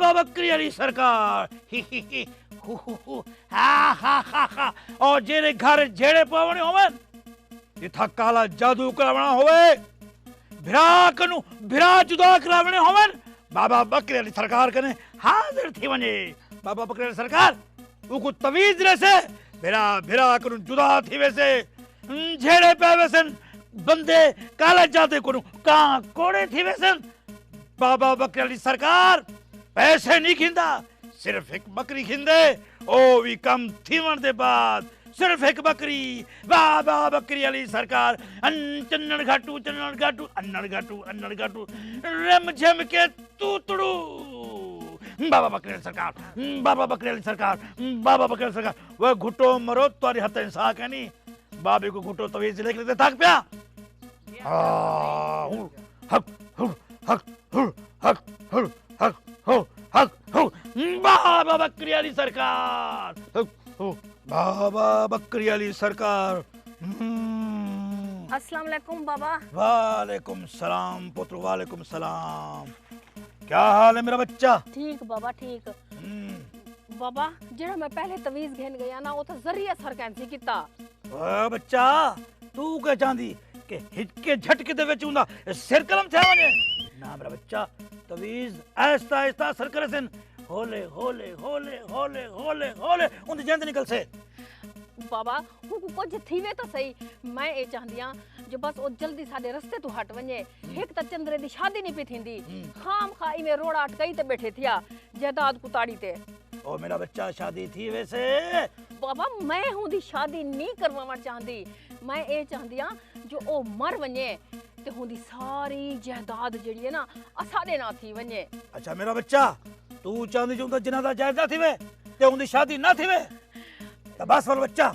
बाबा बकरी वाली सरकार ही ही हु हु हा हा हा हा और जेरे घर जेड़े पवणे होवन इथा काला जादू करावणा होवे भिराक नु भिरा जुदा करावणे होवन बाबा बकरी वाली सरकार कने हाजिर थी वने बाबा बकरी वाली सरकार उको तवीज रसे भिरा भिरा कनु जुदा थी वैसे जेड़े पे वैसन बंदे काला जादू को का कोड़े थी वैसन बाबा बकरी वाली सरकार पैसे नहीं खिंदा सिर्फ एक बकरी खिंदे ओ भी कम थीवण दे बाद सिर्फ एक बकरी बाबा बकरी वाली सरकार चन्नन घाटू अन्नन घाटू रम झम के तूतड़ू बाबा बकरी वाली सरकार बाबा बकरी वाली सरकार बाबा बकरी वाली सरकार वह घुटो मरो तुम्हारी हथ इंसा कहनी बाबे को घुटो तवीज लेके थक पिया हक हक हक हक हक हक हक हक बाबा बकरी वाली सरकार बाबा बकरी वाली सरकार अस्सलाम वालेकुम बाबा। वालेकुम सलाम पुत्र वालेकुम सलाम। क्या हाल है मेरा बच्चा? ठीक बाबा ठीक। बाबा जेड़ा मैं पहले तवीज घेन गया ना वो तो जरी असर कैंसी कीता। बच्चा तू क्या चांदी के हिटके झटके दे विच हुंदा सिर कलम थे वने ना मेरा बच्चा तवीज आहिस्ता आहिस्ता असर करे सन होले होले होले होले होले होले उन जंद निकल से बाबा हूं कुछ थीवे तो सही मैं ए चाहंदियां जो बस ओ जल्दी साडे रास्ते तू हट वने एक त चंद्रे दी शादी नहीं पे थींदी खाम खाई में रोड़ा अटकाई ते बैठे थिया जायदाद कुताड़ी ते ओ मेरा बच्चा शादी थी वैसे बाबा मैं हूं दी शादी नहीं करवावण चाहंदी मैं ए चाहंदियां जो ओ मर वने ते हुंदी सारी जायदाद जेड़ी है ना असाडे ना थी वने। अच्छा मेरा बच्चा तू चांदी जो जनादा जायदाद थी वे ते हुंदी शादी ना थी वे त बस वाला बच्चा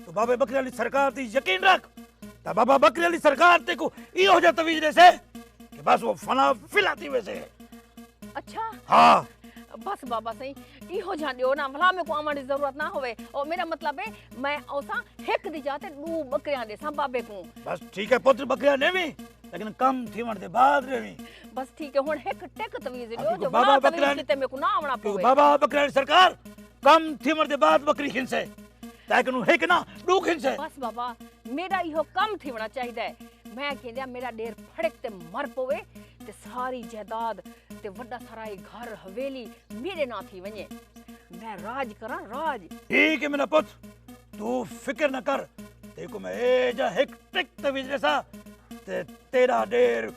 तो बाबा बकरी वाली सरकार ती यकीन रख त बाबा बकरी वाली सरकार ते को ई हो जा तवीज दे से कि बस वो फना फिलाती वैसे। अच्छा हाँ बस बाबा सही ई हो जा दियो ना भला में को आमण की जरूरत ना होवे और मेरा मतलब है मैं औसा हेक दी जाते दू बकरियां दे सा बाबे को बस ठीक है पुत्र बकरियां नेवी लेकिन कम थीवण दे बाद रेवी बस ठीक है हुन हेक टेक तवीज दियो जो बाबा बाबा बकरियां बकरियां ते में को ना आवना पवे बाबा बकरी वाली सरकार कम थीवण दे बाद बकरी खिनसे ताकि नु हेक ना दू खिनसे बस बाबा मेरा इहो कम थीवना चाहिदा है मैं कहंदिया मेरा डेर फड़क ते मर पवे ते सारी जायदाद ते वड्डा सारा घर हवेली मेरे ना थी वने मैं राज करा राज। ठीक है मेरा पुत्र तू फिक्र न कर देखो मैं ए जा हेक टेक तवीज जैसा ते तेरा डेर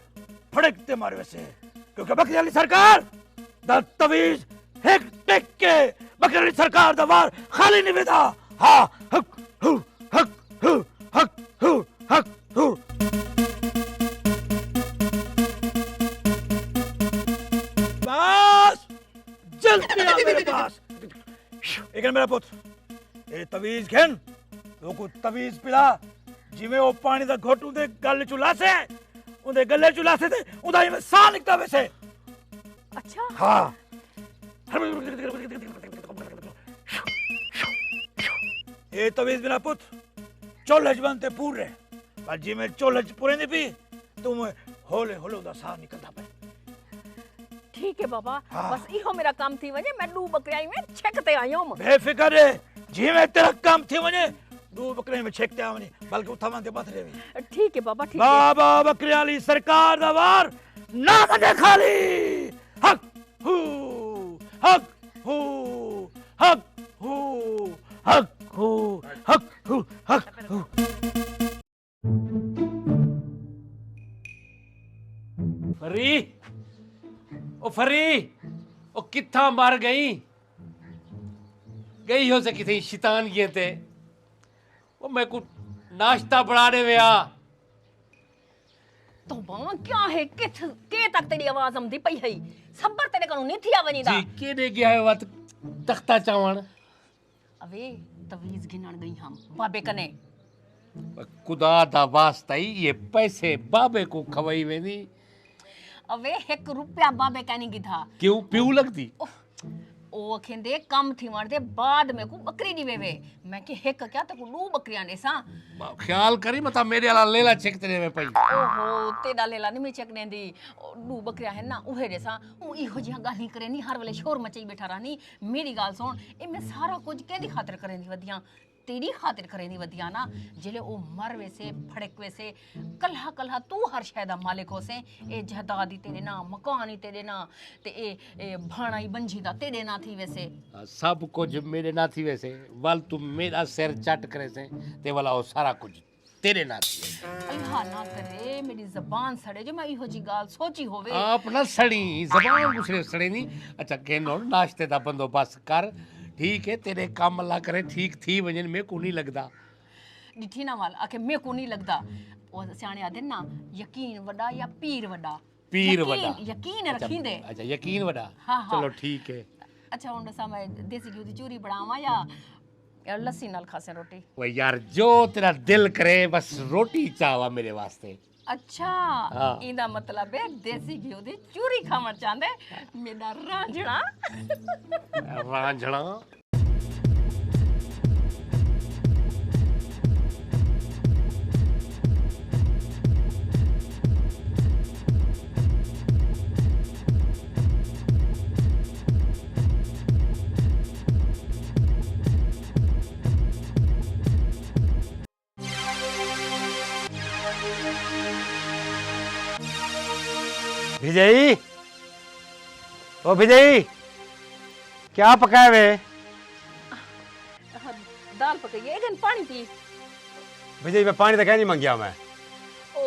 फड़क ते मारे वैसे क्योंकि बकरी वाली सरकार द तवीज हेक टेक के बकरी वाली सरकार दा वार खाली नहीं वेदा। हाँ हक हु हक हु हक हु हक हु बस जल्दी आ मेरे पास एक मेरा पुत्र ए तवीज घेन लोको तवीज पिला जिਵੇਂ ਉਹ ਪਾਣੀ ਦਾ ਘੋਟੂ ਦੇ ਗਲ ਚੁਲਾ ਸੇ ਉਹਦੇ ਗੱਲੇ ਚੁਲਾ ਸੇ ਤੇ ਉਹਦਾ ਇਵੇਂ ਸਾਹ ਨਿਕਲਦਾ ਵੈਸੇ। अच्छा हाँ ये तवीज बिना पुत्र चोलज बनते पूरे पर जिਵੇਂ चोलज पूरे नहीं पी तुम होले होले उदा साह निकलता पे। ठीक है बाबा हाँ। बस इहो मेरा काम थी वने मैं दू बकरियां में छकते आयो म बेफिक्र रे जिਵੇਂ तेरा काम थी वने दू बकरे में छेकते आवनी बल्कि उठावन दे बात रेवी। ठीक है बाबा ठीक है बाबा बकरी वाली सरकार दा वार ना बने खाली हक हू हक हू हक हू हक हू हक हू हक हू। फरी ओ फरी ओ किथा मर गई गई हो से किथे शैतान गए थे ओ मैं को नाश्ता बनाने गया तो बां क्या है के तक तेरी आवाज आंदी पई है सबर तेरे कनु नहीं थिया वनी दा जी केने गया है वत तख्ता चावण अबे तवीज गिनण गई हम बाबे कने खुदा दा वास्ता ही ये पैसे बाबे को खवाई वेनी अबे 1 रुपया बाबे कने की था क्यों पीऊ लगती ओ खेंदे कम थी वणदे बाद में को बकरी दी वेवे मैं के हेक क्या त को दू बकरियां ने सा ख्याल करी मता मेरे वाला लेला चेक तेरे में पई ओहो तेदा लेला नहीं मैं चेक नेंदी दू बकरियां है ना उहे दे सा ऊ इहो जिहा गाली करे नी हर वेले शोर मचाई बैठा रानी मेरी गाल सुन ए मैं सारा कुछ केदी खातिर करे नी वदियां तेरी खातिर करे नी वदियां ना जिले ओ मर वैसे फड़क वैसे कल्हा कल्हा तू हर शय दा मालिक होसे ए जायदाद तेरे ना मकान ही तेरे ना ते ए भाणा ही बंजी दा तेरे ना थी वैसे सब कुछ मेरे ना थी वैसे वाल तू मेरा सिर चट करे से ते वाला वो सारा कुछ तेरे ना थी अल्लाह ना करे मेरी जबान सड़े जो मैं इहो जी गाल सोची होवे आप ना सड़ी जबान दूसरे सड़े नहीं अच्छा कहनो नाश्ते दा बंदोबस्त कर ठीक है तेरे काम अल्लाह करे ठीक थी वजन में को नहीं लगदा डिठी ना वाल आके मैं को नहीं लगदा ओ सियाणे आदे ना यकीन वडा या पीर वडा पीर वडा यकीन रखींदे अच्छा यकीन वडा हाँ, हाँ। चलो ठीक है अच्छा हुन सा मैं देसी घी दी चूरी बनावा या लस्सी नाल खासे रोटी वो यार जो तेरा दिल करे बस रोटी चाहवा मेरे वास्ते अच्छा हाँ। इंदा मतलब है देसी घी दी चूरी खावण चांदे मेरा रांझणा रांझणा विजयी ओ विजयी क्या पकाए वे दाल पकई एगन पानी पी विजयी मैं पानी तो कह नहीं मंगिया मैं ओ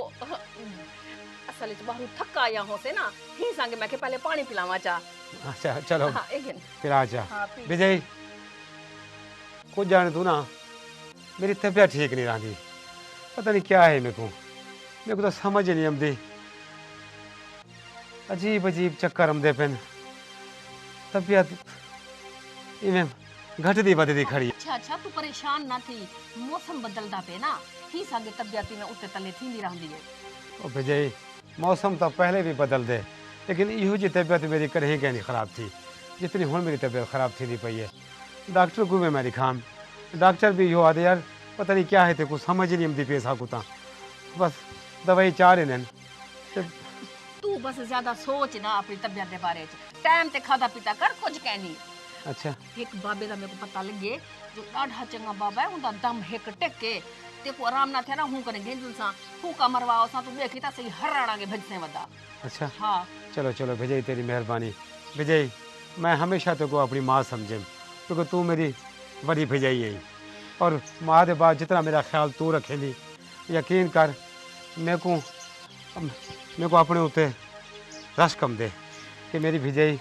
असल च बाहर थका आया हो से ना ही संगे मैं के पहले पानी पिलावा चा अच्छा चलो हां एगन फिर आ जा हाँ, पी। विजयी कुछ जाने तू ना मेरी तबीयत ठीक नहीं रही पता नहीं क्या है मेरे को तो समझ ही नहीं आती अजीब अजीब चक्कर आते पेन तबीयत इवें घटदी बददी खड़ी अच्छा अच्छा तू परेशान ना थी मौसम बदलदा पे ना ही संगे तबीयत में उते तले थींदी रहंदी है ओ विजय मौसम तो पहले भी बदल दे लेकिन इहो जी तबीयत मेरी कहीं नहीं ख़राब थी जितनी हुण मेरी तबीयत ख़राब थी पई है डॉक्टर को भी मैं दिखाम डॉक्टर भी इहो आदे यार पता नहीं क्या है ते कुछ समझ ही नहीं आती पैसा को बस दवाई चार इन्हनि तू बस ज्यादा सोच ना अपनी तबीयत के बारे च टाइम ते खादा पीता कर कुछ कहनी अच्छा एक बाबे दा मेरे को पता लगे जो डाढ़ा चंगा बाबा है उनका दम हिक टेके ते को आराम ना थे ना हूं करे गेंदुल सा हूं का मरवाओ सा तू देखी ता सही हराणा के भजसे वदा अच्छा हां चलो चलो विजय तेरी मेहरबानी विजय मैं हमेशा तेरे को अपनी माँ समझे क्योंकि तू मेरी बड़ी भजाई है और माँ के बाद जितना मेरा ख्याल तू रखेंगी यकीन कर मेरे को अपने उत्ते रश कम दे कि मेरी भिजाई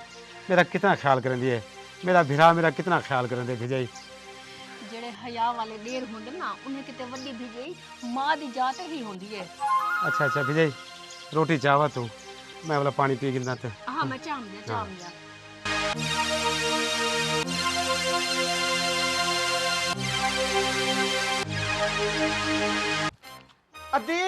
मेरा कितना ख्याल करें है मेरा भिरा मेरा कितना ख्याल करें भिजाई जेड़े हया वाले डेर होंदे ना उन्हें किते वड्डी भिजाई मां दी जात ही होंदी है अच्छा अच्छा भिजाई रोटी चाहवा तू मैं वाला पानी पी गिरना ते हां मैं चाम दिया अदे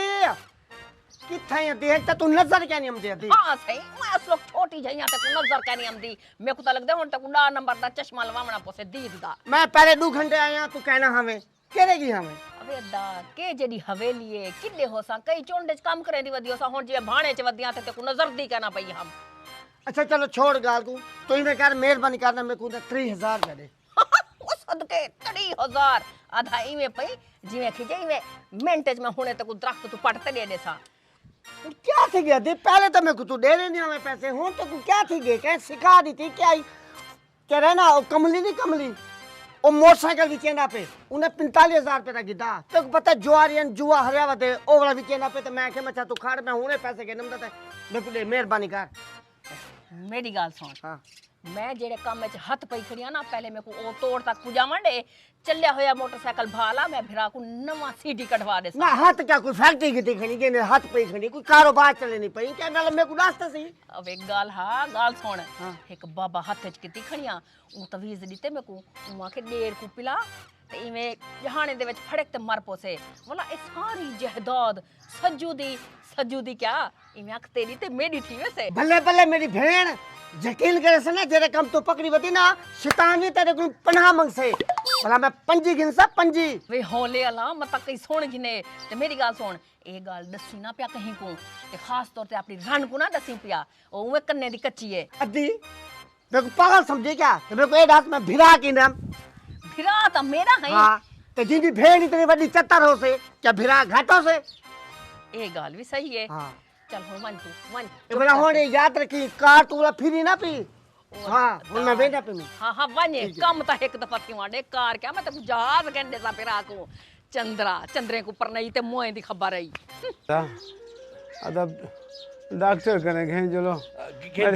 किथे अदे त तू नजर क्या नहीं आमदी अदे हां सही मैं अस लोग छोटी जइया तक नजर क्या नहीं आमदी मेरे को तो लगदा हुन तक उड़ा नंबर दा चश्मा लवावना पोसे दीद दा मैं पहले 2 घंटे आया तू कहना हमें करेगी हमें अबे दा के जेडी हवेली है किले होसा कई चोंडे च काम करे दी वदियो सा हुन जे भाणे च वदिया ते को नजर दी कहना पई हम अच्छा चलो छोड़ गाल तू तो ही मैं कर मेहरबानी करना मेरे को 3000 दे दे ओ सदके 3000 आधा इवे पई जिवे खिजे इवे मिनट में हुने तक दरख्त तू पटते दे सा क्या थी गया दे पहले तो मेरे को तू दे देने हमें पैसे हूं तो तू क्या थी गए क्या सिखा दी थी क्या कह रहे ना वो कमली नहीं कमली वो मोटरसाइकिल विकेंडा पे उन्हें 45,000 रुपए का गिदा तो पता जुआरियन जुआ हरिया वते ओ वाला विकेंडा पे तो मैं के मचा तू खाड़ मैं हुने पैसे के नम दते मेरे को दे मेहरबानी कर मेरी गाल सुन हां मैं जेड़े काम में हाथ पई खड़िया ना पहले मेरे को ओ तोड़ तक पुजावन दे चलिया होया मोटरसाइकिल भाला मैं भिरा को नवा सीडी कटवा दे ना हाथ क्या कोई फैक्ट्री की खड़ी के हाथ पे खड़ी कोई कारोबार चले नहीं पई क्या नाल मेरे को रास्ता सही अब एक गाल हां गाल सुन हाँ। एक बाबा हाथ च किती खड़िया ऊ तवीज दीते मेरे को उमा के डेर को पिला ਤੇ ਇਵੇਂ ਜਹਾਨੇ ਦੇ ਵਿੱਚ ਫੜਕ ਤੇ ਮਰ ਪੋਸੇ ਵਾਲਾ ਇਹ ਸਾਰੀ ਜਾਇਦਾਦ ਸੱਜੂ ਦੀ क्या इਵੇਂ अख तेरी ते मेरी थी वैसे भले भले मेरी भेण यकीन करे से ना जेरे कम तो पकड़ी वती ना शैतान भी तेरे को पनाह मंगसे भला मैं पंजी गिनसा पंजी वे होले अला मत कई सुन गिने ते मेरी गाल सुन ए गाल दसी ना पिया कहीं को ते खास तौर ते अपनी रन को ना दसी पिया ओवे कन्ने दी कच्ची है अद्दी मेरे को पागल समझे क्या ते मेरे को ए रात में भिरा की नाम फिरा ता मेरा है हां ते जिंदी भेण इतनी बड़ी चत्तर हो से क्या भिरा घाटो से ए गाल भी सही है हां चल हो मन तू मन ए बड़ा होने याद रखी कार तूला फिरी ना पी हां हुन मैं वेंदा पे हाँ वने कम ता एक दफा थी वाडे कार क्या मैं तो जहाज गंडे सा फिरा को चंद्रे को पर नहीं ते मोए दी खबर आई अदब डॉक्टर कने घेन चलो घेन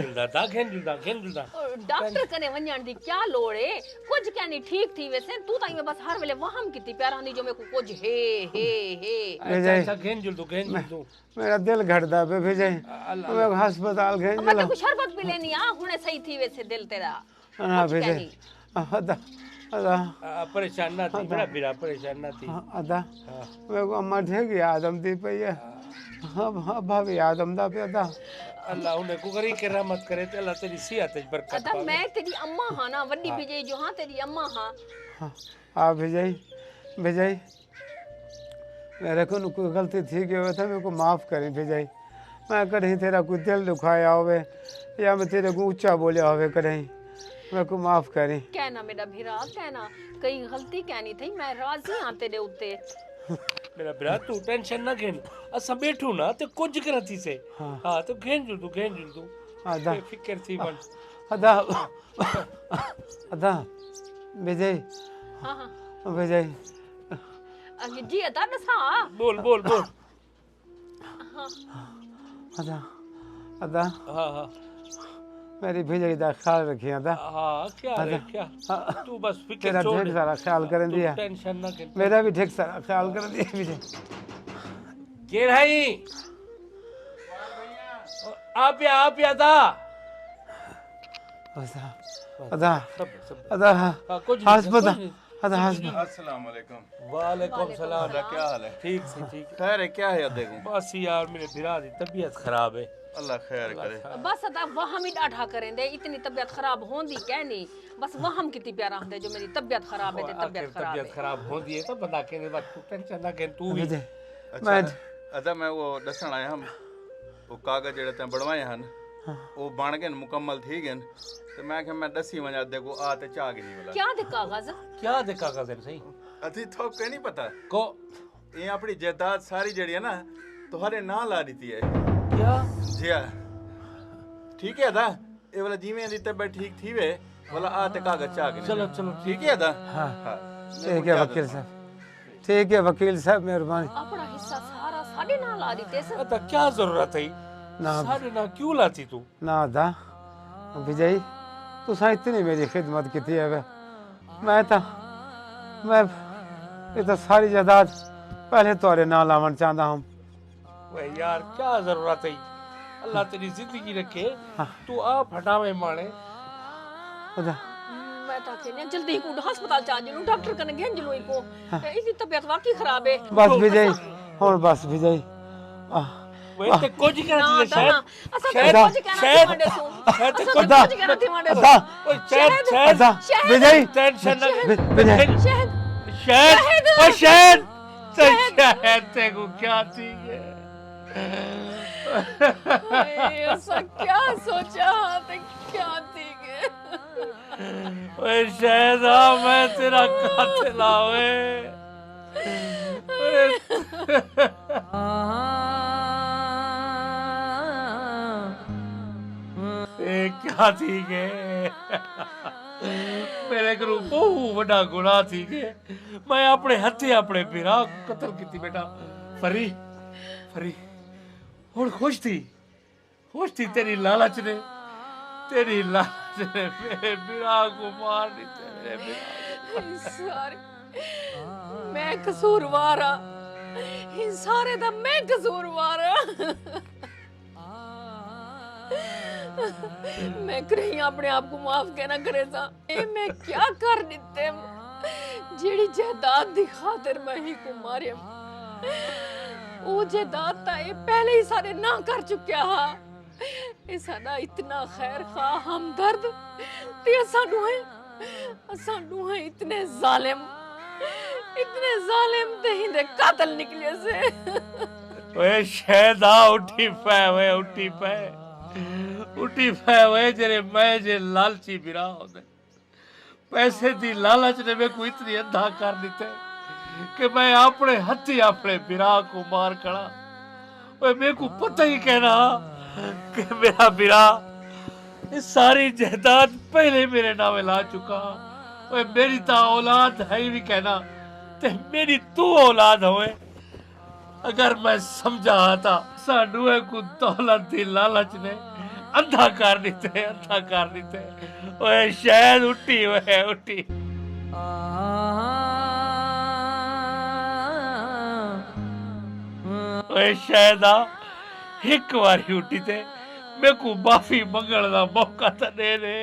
जुलदा डॉक्टर कने वणन दी क्या लोड़ है कुछ क्या नहीं ठीक थी वैसे तू ताई में बस हर वेले वहम किती प्यारा दी जो में को कुछ हे अच्छा घेन जुलदू मेरा दिल घटदा पे भेजे मैं अस्पताल घेन मैं चलो तो शरबत पी लेनी आ हुने सही थी वैसे दिल तेरा ना कुछ क्या भेजे नहीं। अदा अदा परेशान ना थी मेरा बिरा परेशान ना थी अदा मेरे को अम्मा ठीक आदम दी पई है हाँ भाभी आदम दा पे अदा अल्लाह उन्हें को करी के रहमत करे ते अल्लाह तेरी सेहत में बरकत अदा पावे मैं तेरी अम्मा हां ना वड्डी बिजय जो हां तेरी अम्मा हां आप भेजाई मेरे को कोई गलती थी कि था मेरे को माफ़ करें भेजाई मैं कहीं तेरा कोई दिल दुखाया होवे या मैं तेरे को ऊंचा बोलिया होवे कहीं मेरे को माफ़ करें कहना मेरा भिरा कहना कई गलती कहनी थी मैं राजी हां तेरे उत्ते मेरा बिरा तू टेंशन ना घेन असा बैठू ना ते कुछ करती से हां तो घेन जुलदू अदा फिक्र थी मन अदा अदा भेजाई हां हां भेजाई अगे जी अदा दसा बोल अदा अदा हां मेरी भेजाई दा ख्याल रखी अदा हाँ क्या है क्या तू बस फिक्र तेरा छोड़ ढेर सारा ख्याल कर तू दिया टेंशन ना कर मेरा भी ढेर सारा ख्याल कर दिया भेजाई के रही आप या था अदा सब अदा कुछ अस्पताल अदा अस्पताल अस्सलाम वालेकुम वालेकुम सलाम क्या हाल है ठीक से ठीक खैर है क्या है देखूं बस यार मेरे बिरा दी तबीयत खराब है अल्लाह खैर करे बस अदा वहम ही डाठा करें दे इतनी तबीयत खराब होंदी कहनी बस वहम कितनी प्यारा होंदे जो मेरी तबीयत खराब है ते तबीयत खराब होती है तो बंदा कहने बस तू टेंशन ना कर तू भी अच्छा अदा मैं वो दसण आया हम वो कागज जेड़े ते बनवाए हन वो बन गए मुकम्मल थी गए तो मैं कि मैं दसी वजा दे को आ ते चाह गिनी वाला क्या दे कागज क्या दे कागज है सही अथी तो के नहीं पता को ये अपनी जायदाद सारी जड़ी है ना तुम्हारे ना ला दी है क्या जी हाँ ठीक है अदा ये वाला जीवे दी तबीयत ठीक थी वे वाला आ ते कागज चाह गिनी चलो ठीक है अदा हाँ ठीक है वकील साहब ठीक है वकील साहब मेहरबानी अपना हिस्सा सारा साडे नाल ला दिते से अदा क्या जरूरत है ना सारे ना क्यों लाती तू ना अदा विजय तू इतनी मेरी खिदमत की थी है मैं ये तो सारी जायदाद पहले तोरे ना लावन चाहता हूँ वे यार क्या जरूरत है अल्लाह तेरी जिंदगी रखे तू आप हटावे माने अदा मैं ता कहने जल्दी को अस्पताल चा जलू डॉक्टर कने घेन जलू को इसकी तबीयत वाकई खराब है बस विजय और बस विजय वे ते कुछ कहना ना थी शायद शायद कुछ कहना थी सू शायद ते कुछ अदा कहना थी मांडे अदा ओए शायद अदा विजय टेंशन ना विजय शहद शायद ते को क्या थी ऐसा क्या सोचा ते क्या थी ओए शायद मैं तेरा कातिल आवे क्या थी के मेरे को बहुत बड़ा गुनाह थी के मैं अपने हथे अपने बिरा कत्ल की बेटा फरी और खुश थी तेरी लालच ने मेरे बिरा को मार दी तेरे बिरा सारे मैं कसूरवार आ इन सारे दा मैं कसूरवार आ मैं कहीं अपने आप को माफ कहना करे सा ए मैं क्या कर दिते जेड़ी जायदाद दी खातिर मैं ही को मारिया वो जायदाद ता ये पहले ही सारे ना कर चुक्या हा ये साडा इतना खैर खा हमदर्द ते साडू है इतने जालिम ते ही दे कातल निकले से ओए शैदा उठी पै वे जेरे मैं जे लालची बिरा होंदे पैसे दी लालच ने मैं को इतनी अंधा कर दिते कि मैं अपने हथी अपने बिरा को मार कड़ा ओए मेरे को पता ही कहना कि मेरा बिरा इस सारी जायदाद पहले मेरे नामे ला चुका ओए मेरी ता औलाद है भी कहना ते मेरी तू औलाद होए अगर मैं समझा था साडू को दौलत दी लालच ने अंधा कर दिते ओए शायद उठी ओए शायद एक बारी उठी ते मेरे को माफी मंगण दा मौका तो दे दे